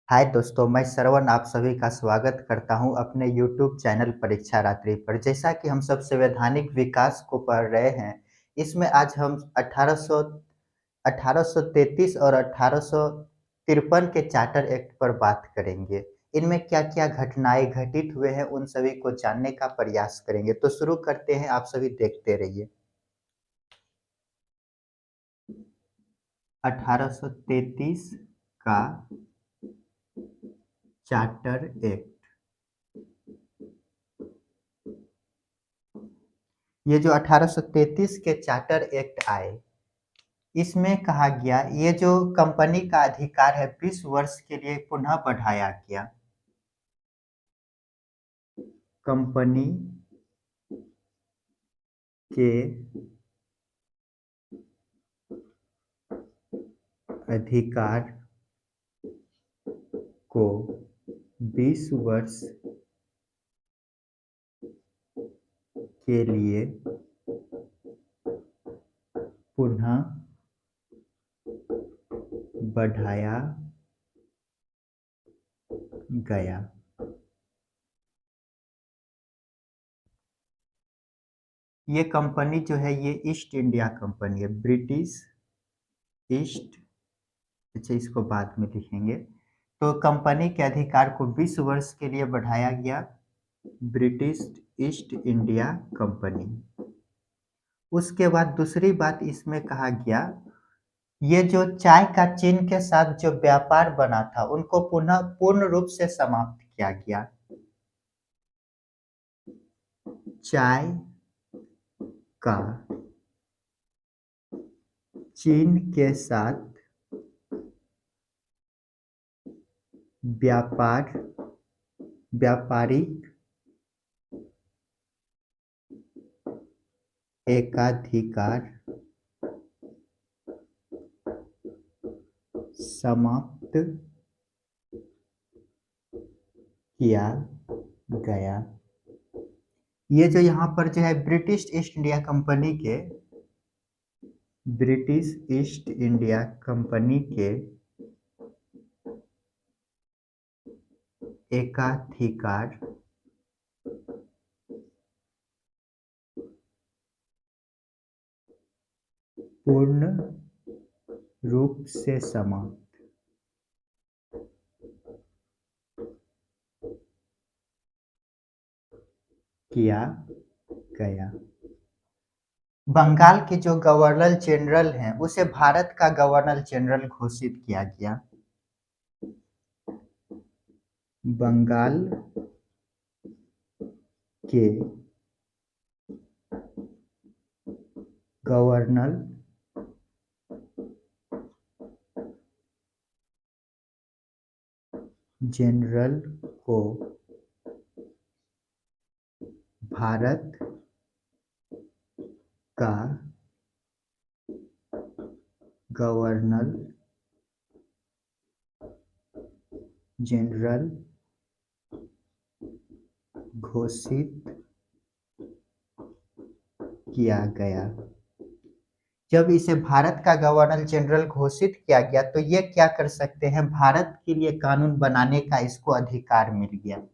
हाय दोस्तों, मैं श्रवण आप सभी का स्वागत करता हूं अपने यूट्यूब चैनल परीक्षा रात्रि पर। जैसा कि हम सब संवैधानिक विकास को पढ़ रहे हैं, इसमें आज हम 1833 और 1853 के चार्टर एक्ट पर बात करेंगे। इनमें क्या-क्या घटनाएं घटित हुए हैं, उन सभी को जानने का प्रयास करेंगे। तो शुरू करते हैं, आप सभी देखते रहिए। 1833 का चार्टर एक्ट। ये जो 1833 के चार्टर एक्ट आए, इसमें कहा गया ये जो कंपनी का अधिकार है 20 वर्ष के लिए पुनः बढ़ाया गया। कंपनी के अधिकार को 20 वर्ष के लिए पुनः बढ़ाया गया। ये कंपनी जो है ये ईस्ट इंडिया कंपनी है, ब्रिटिश ईस्ट। अच्छा, इसको बाद में लिखेंगे। तो कंपनी के अधिकार को 20 वर्ष के लिए बढ़ाया गया, ब्रिटिश ईस्ट इंडिया कंपनी। उसके बाद दूसरी बात इसमें कहा गया, ये जो चाय का चीन के साथ जो व्यापार बना था उनको पुनः पूर्ण रूप से समाप्त किया गया। चाय का चीन के साथ व्यापारिक एकाधिकार समाप्त किया गया। ये जो यहाँ पर जो है ब्रिटिश ईस्ट इंडिया कंपनी के एकाधिकार पूर्ण रूप से समाप्त किया गया। बंगाल के जो गवर्नर जनरल हैं उसे भारत का गवर्नर जनरल घोषित किया गया। बंगाल के गवर्नर जनरल को भारत का गवर्नर जनरल घोषित किया गया। जब इसे भारत का गवर्नर जनरल घोषित किया गया तो ये क्या कर सकते हैं, भारत के लिए कानून बनाने का इसको अधिकार मिल गया।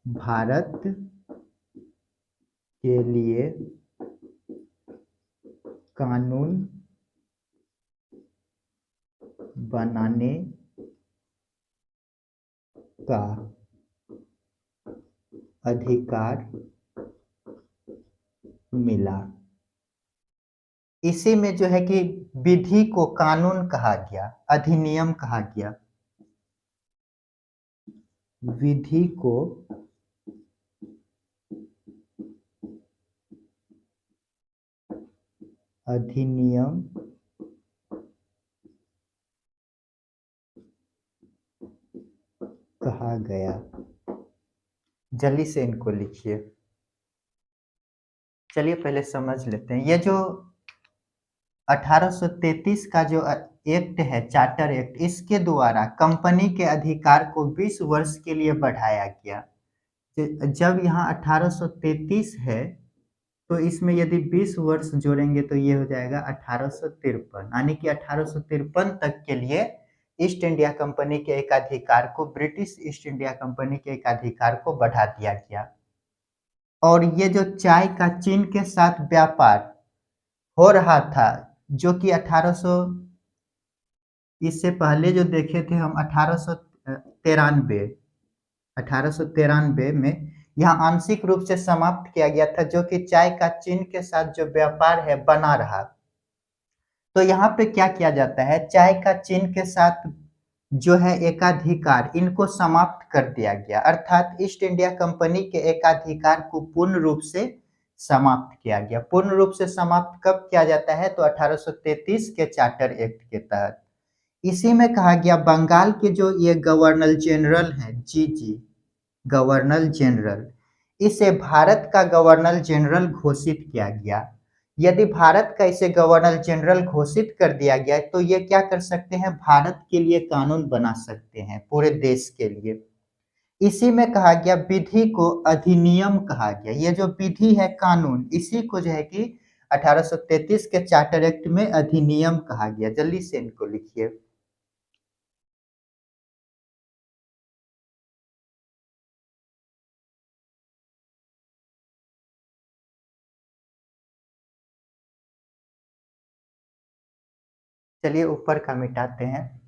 भारत के लिए कानून बनाने का अधिकार मिला। इसी में जो है कि विधि को कानून कहा गया, अधिनियम कहा गया। विधि को अधिनियम कहा गया। जल्दी से इनको लिखिए। चलिए पहले समझ लेते हैं। ये जो 1833 का जो एक्ट है, चार्टर एक्ट, इसके द्वारा कंपनी के अधिकार को 20 वर्ष के लिए बढ़ाया गया। जब यहाँ 1833 है तो इसमें यदि 20 वर्ष जोड़ेंगे तो ये हो जाएगा 1853, यानी कि 1853 तक के लिए ईस्ट इंडिया कंपनी के एकाधिकार को ब्रिटिश ईस्ट इंडिया कंपनी के एकाधिकार को बढ़ा दिया गया। और ये जो चाय का चीन के साथ व्यापार हो रहा था, जो कि 1800, इससे पहले जो देखे थे हम 1893 में यह आंशिक रूप से समाप्त किया गया था, जो कि चाय का चीन के साथ जो व्यापार है बना रहा। तो यहाँ पे क्या किया जाता है, चाय का चीन के साथ जो है एकाधिकार, इनको समाप्त कर दिया गया, अर्थात ईस्ट इंडिया कंपनी के एकाधिकार को पूर्ण रूप से समाप्त किया गया। पूर्ण रूप से समाप्त कब किया जाता है, तो 1833 के चार्टर एक्ट के तहत। इसी में कहा गया बंगाल के जो ये गवर्नर जनरल हैं, जी गवर्नर जनरल, इसे भारत का गवर्नर जनरल घोषित किया गया। यदि भारत का इसे गवर्नर जनरल घोषित कर दिया गया तो ये क्या कर सकते हैं, भारत के लिए कानून बना सकते हैं, पूरे देश के लिए। इसी में कहा गया विधि को अधिनियम कहा गया। ये जो विधि है, कानून, इसी को जो है कि 1833 के चार्टर एक्ट में अधिनियम कहा गया। जल्दी से इनको लिखिए। चलिए ऊपर का मिटाते हैं।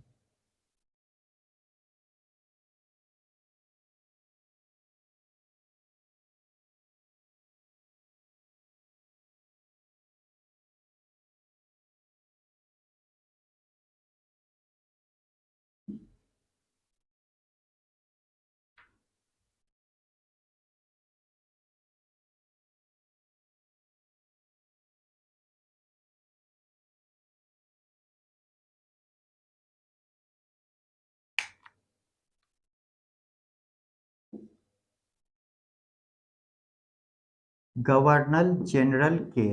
गवर्नर जनरल के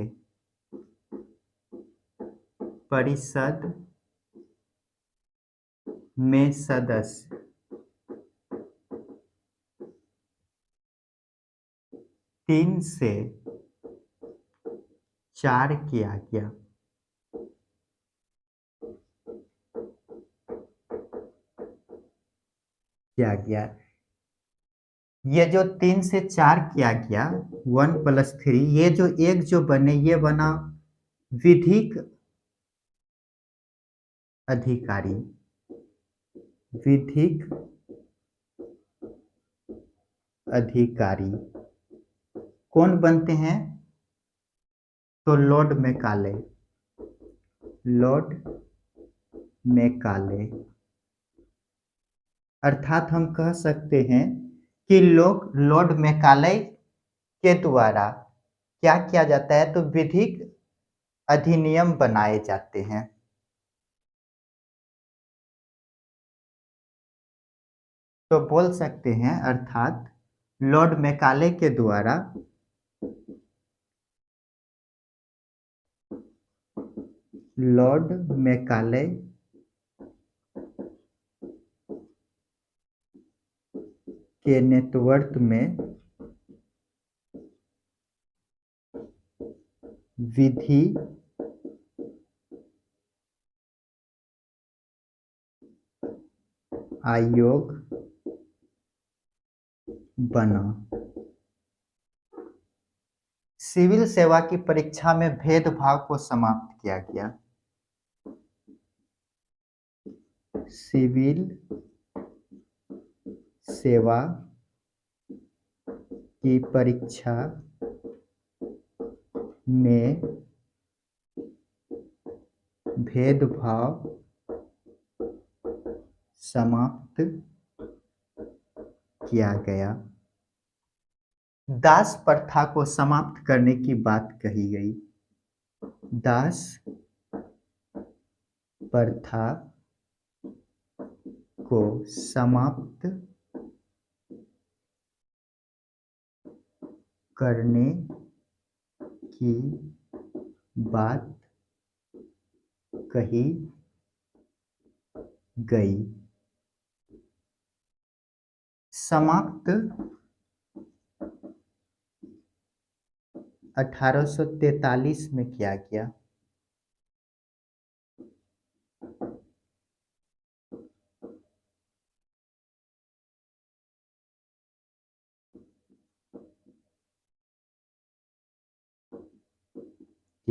परिषद में सदस्य 3 से 4 किया गया। ये जो 3 से 4 किया गया, 1+3, ये जो एक जो बने, ये बना विधिक अधिकारी। विधिक अधिकारी कौन बनते हैं, तो लॉर्ड मैकाले। लॉर्ड मैकाले, अर्थात हम कह सकते हैं कि लोग लॉर्ड मैकाले के द्वारा क्या किया जाता है, तो विधिक अधिनियम बनाए जाते हैं। तो बोल सकते हैं, अर्थात लॉर्ड मैकाले के द्वारा लॉर्ड मैकाले के नेतृत्व में विधि आयोग बना। सिविल सेवा की परीक्षा में भेदभाव को समाप्त किया गया। सिविल सेवा की परीक्षा में भेदभाव समाप्त किया गया। दास प्रथा को समाप्त करने की बात कही गई। दास प्रथा को समाप्त करने की बात कही गई। समाप्त 1843 में किया गया।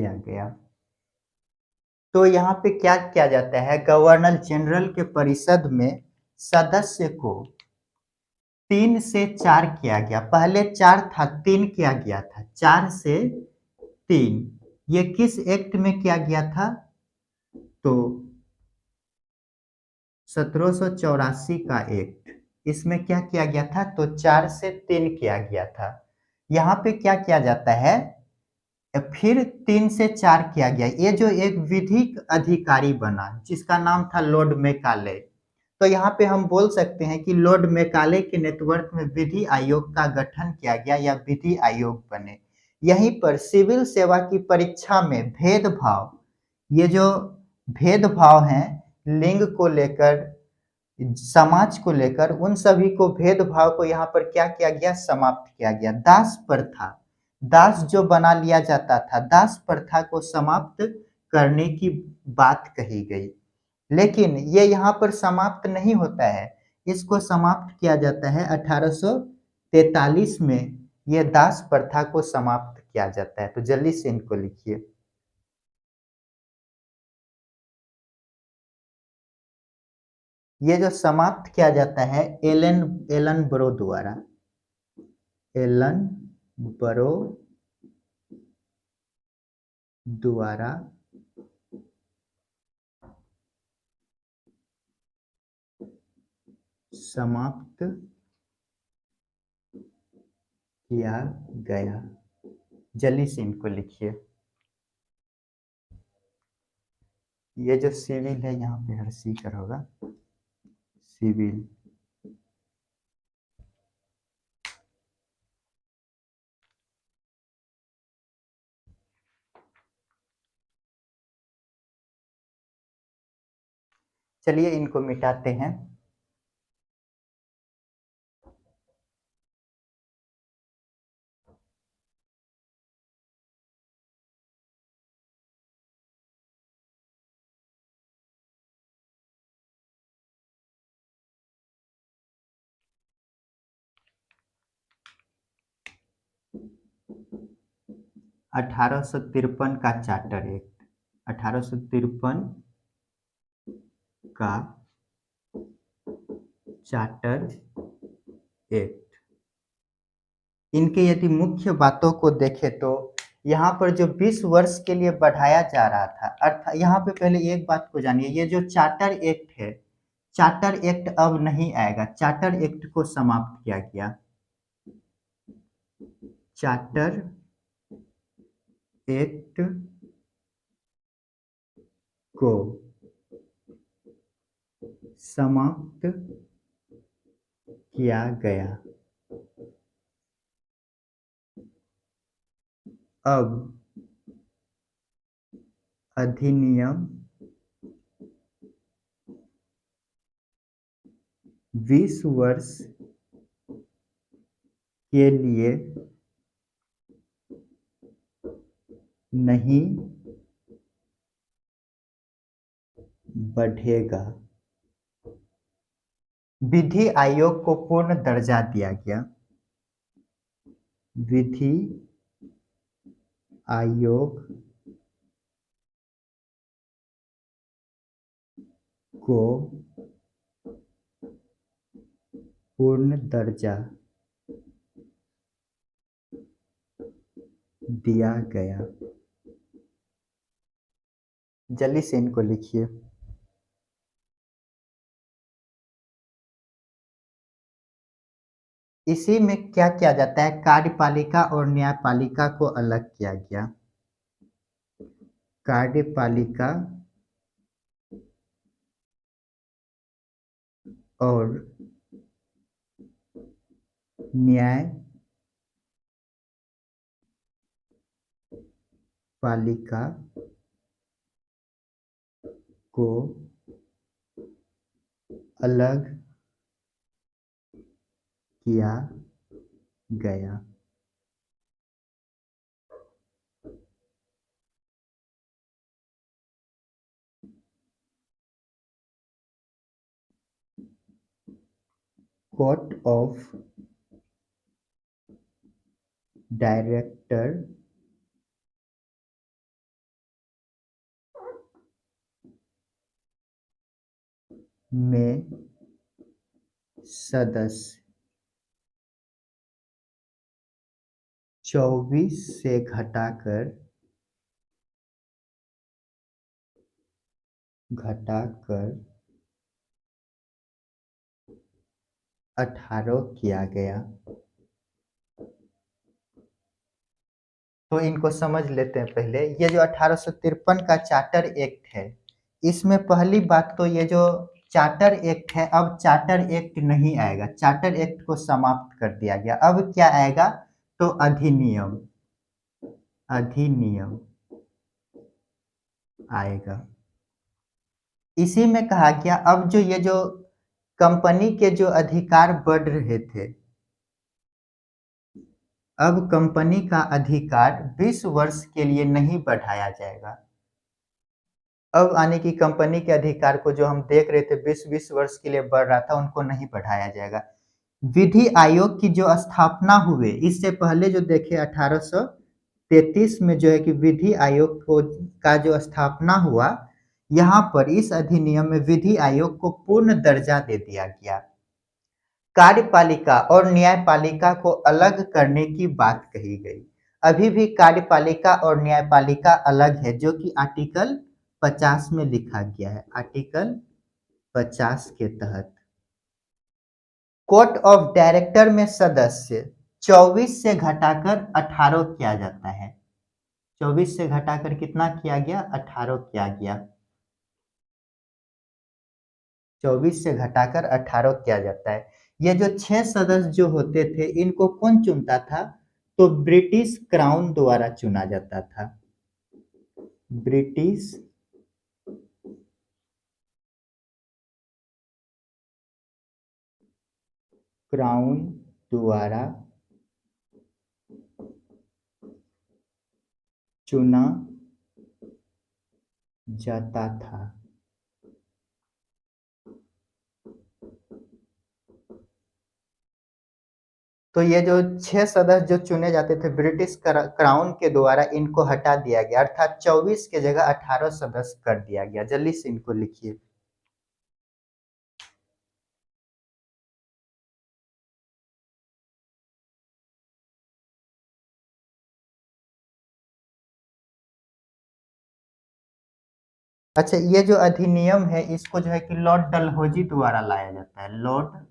किया गया। तो यहाँ पे क्या किया जाता है, गवर्नर जनरल के परिषद में सदस्य को 3 से 4 किया गया। पहले 4 था, 3 किया गया था, 4 से 3। ये किस एक्ट में किया गया था? तो 1784 का एक्ट, इसमें क्या किया गया था? तो 4 से 3 किया गया था। यहाँ पे क्या किया जाता है, फिर 3 से 4 किया गया। ये जो एक विधिक अधिकारी बना जिसका नाम था लॉर्ड मैकाले, तो यहाँ पे हम बोल सकते हैं कि लॉर्ड मैकाले के नेतृत्व में विधि आयोग का गठन किया गया या विधि आयोग बने। यहीं पर सिविल सेवा की परीक्षा में भेदभाव, ये जो भेदभाव हैं लिंग को लेकर, समाज को लेकर, उन सभी को भेदभाव को यहाँ पर क्या किया गया? समाप्त किया गया। दास प्रथा, दास जो बना लिया जाता था, दास प्रथा को समाप्त करने की बात कही गई। लेकिन ये यहाँ पर समाप्त नहीं होता है, इसको समाप्त किया जाता है 1843 में। ये दास प्रथा को समाप्त किया जाता है। तो जल्दी से इनको लिखिए। ये जो समाप्त किया जाता है एलन एलन ब्रो द्वारा, एलन ब्रो द्वारा समाप्त किया गया। जल्दी से इनको लिखिए। ये जो सिविल है यहाँ पे हर सी कर होगा, सिविल। चलिए इनको मिटाते हैं। अठारह सौ तिरपन का चार्टर एक्ट, 1853 का चार्टर एक्ट। इनके यदि मुख्य बातों को देखें तो यहाँ पर जो 20 वर्ष के लिए बढ़ाया जा रहा था, अर्थात यहाँ पे पहले एक बात को जानिए, ये जो चार्टर एक्ट है, चार्टर एक्ट अब नहीं आएगा, चार्टर एक्ट को समाप्त किया गया। चार्टर एक्ट को समाप्त किया गया। अब अधिनियम 20 वर्ष के लिए नहीं बढ़ेगा। विधि आयोग को पूर्ण दर्जा दिया गया। विधि आयोग को पूर्ण दर्जा दिया गया। जल्दी से इनको लिखिए। इसी में क्या किया जाता है, कार्यपालिका और न्यायपालिका को अलग किया गया। कार्यपालिका और न्यायपालिका को अलग किया गया। कोर्ट ऑफ डायरेक्टर में सदस्य 24 से घटाकर 18 किया गया। तो इनको समझ लेते हैं पहले। ये जो 1853 का चार्टर एक्ट है, इसमें पहली बात तो ये जो चार्टर एक्ट है, अब चार्टर एक्ट नहीं आएगा, चार्टर एक्ट को समाप्त कर दिया गया। अब क्या आएगा? तो अधिनियम, अधिनियम आएगा। इसी में कहा गया अब जो ये जो कंपनी के जो अधिकार बढ़ रहे थे, अब कंपनी का अधिकार 20 वर्ष के लिए नहीं बढ़ाया जाएगा। अब आने की कंपनी के अधिकार को जो हम देख रहे थे 20-20 वर्ष के लिए बढ़ रहा था, उनको नहीं बढ़ाया जाएगा। विधि आयोग की जो स्थापना हुए, इससे पहले जो देखे 1833 में जो है कि विधि आयोग को का जो स्थापना हुआ, यहाँ पर इस अधिनियम में विधि आयोग को पूर्ण दर्जा दे दिया गया। कार्यपालिका और न्यायपालिका को अलग करने की बात कही गई। अभी भी कार्यपालिका और न्यायपालिका अलग है, जो कि आर्टिकल 50 में लिखा गया है। आर्टिकल 50 के तहत कोर्ट ऑफ डायरेक्टर में सदस्य 24 से घटाकर 18 किया जाता है। 24 से घटाकर कितना किया गया? 18 किया गया। 24 से घटाकर 18 किया जाता है। ये जो 6 सदस्य जो होते थे, इनको कौन चुनता था? तो ब्रिटिश क्राउन द्वारा चुना जाता था। ब्रिटिश क्राउन द्वारा चुना जाता था। तो ये जो 6 सदस्य जो चुने जाते थे ब्रिटिश क्राउन के द्वारा, इनको हटा दिया गया, अर्थात 24 के जगह 18 सदस्य कर दिया गया। जल्दी से इनको लिखिए। अच्छा, ये जो अधिनियम है, इसको जो है कि लॉर्ड डलहौजी द्वारा लाया जाता है। लॉर्ड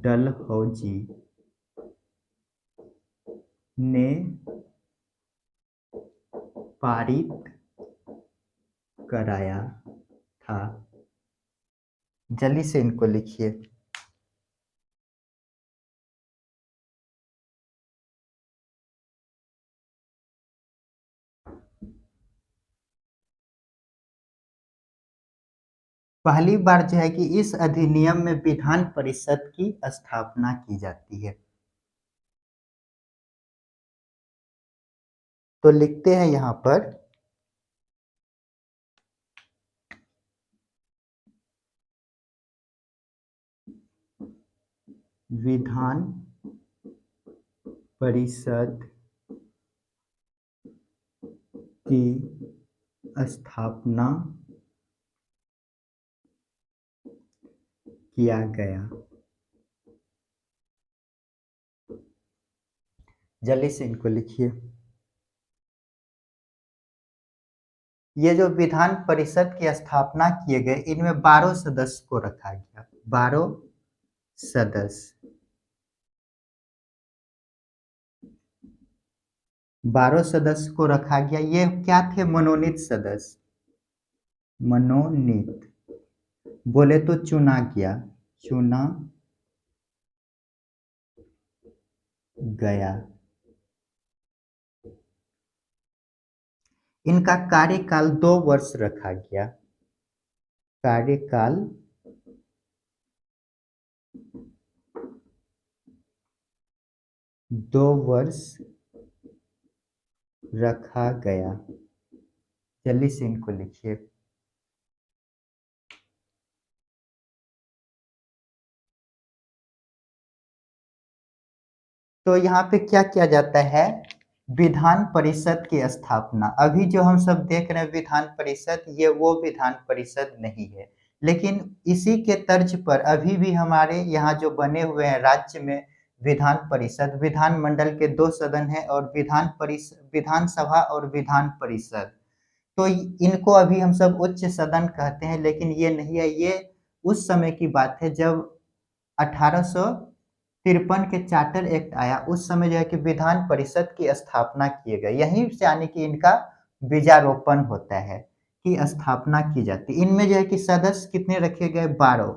डलहौजी ने पारित कराया था। जल्दी से इनको लिखिए। पहली बार जो है कि इस अधिनियम में विधान परिषद की स्थापना की जाती है। तो लिखते हैं यहां पर विधान परिषद की स्थापना किया गया। जल्दी से इनको लिखिए। ये जो विधान परिषद की स्थापना किए गए, इनमें 12 सदस्य को रखा गया। 12 सदस्य, 12 सदस्य को रखा गया। ये क्या थे? मनोनीत सदस्य। मनोनीत बोले तो चुना गया, चुना गया। इनका कार्यकाल 2 वर्ष रखा गया। कार्यकाल 2 वर्ष रखा गया। जल्दी से इनको लिखिए। तो यहाँ पे क्या किया जाता है विधान परिषद की स्थापना। अभी जो हम सब देख रहे हैं विधान परिषद, ये वो विधान परिषद नहीं है, लेकिन इसी के तर्ज पर अभी भी हमारे यहाँ जो बने हुए हैं राज्य में विधान परिषद, विधानमंडल के 2 सदन हैं और विधानसभा और विधान परिषद। तो इनको अभी हम सब उच्च सदन कहते हैं, लेकिन ये नहीं है। ये उस समय की बात है जब 1853 के चार्टर एक्ट आया, उस समय जो है कि विधान परिषद की स्थापना किए गए। यहीं से यानी कि इनका बीजारोपण होता है कि स्थापना की जाती है। इनमें जो है कि सदस्य कितने रखे गए? 12।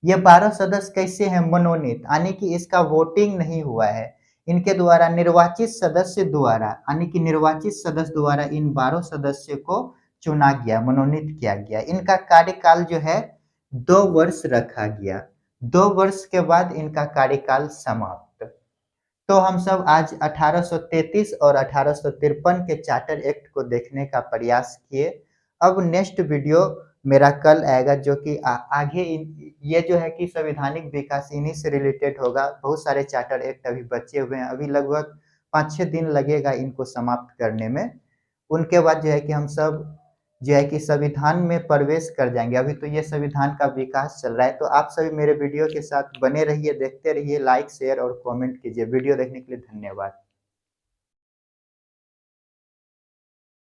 ये 12 सदस्य कैसे हैं? मनोनीत, यानी कि इसका वोटिंग नहीं हुआ है। इनके द्वारा निर्वाचित सदस्य द्वारा, यानी कि निर्वाचित सदस्य द्वारा इन 12 सदस्य को चुना गया, मनोनीत किया गया। इनका कार्यकाल जो है 2 वर्ष रखा गया। 2 वर्ष के बाद इनका कार्यकाल समाप्त। तो हम सब आज 1833 और 1853 के चार्टर एक्ट को देखने का प्रयास किए। अब नेक्स्ट वीडियो मेरा कल आएगा, जो कि आगे ये जो है कि संवैधानिक विकास इन्हीं से रिलेटेड होगा। बहुत सारे चार्टर एक्ट अभी बचे हुए हैं, अभी लगभग 5-6 दिन लगेगा इनको समाप्त करने में। उनके बाद जो है कि हम सब जो है कि संविधान में प्रवेश कर जाएंगे। अभी तो ये संविधान का विकास चल रहा है। तो आप सभी मेरे वीडियो के साथ बने रहिए, देखते रहिए, लाइक शेयर और कमेंट कीजिए। वीडियो देखने के लिए धन्यवाद।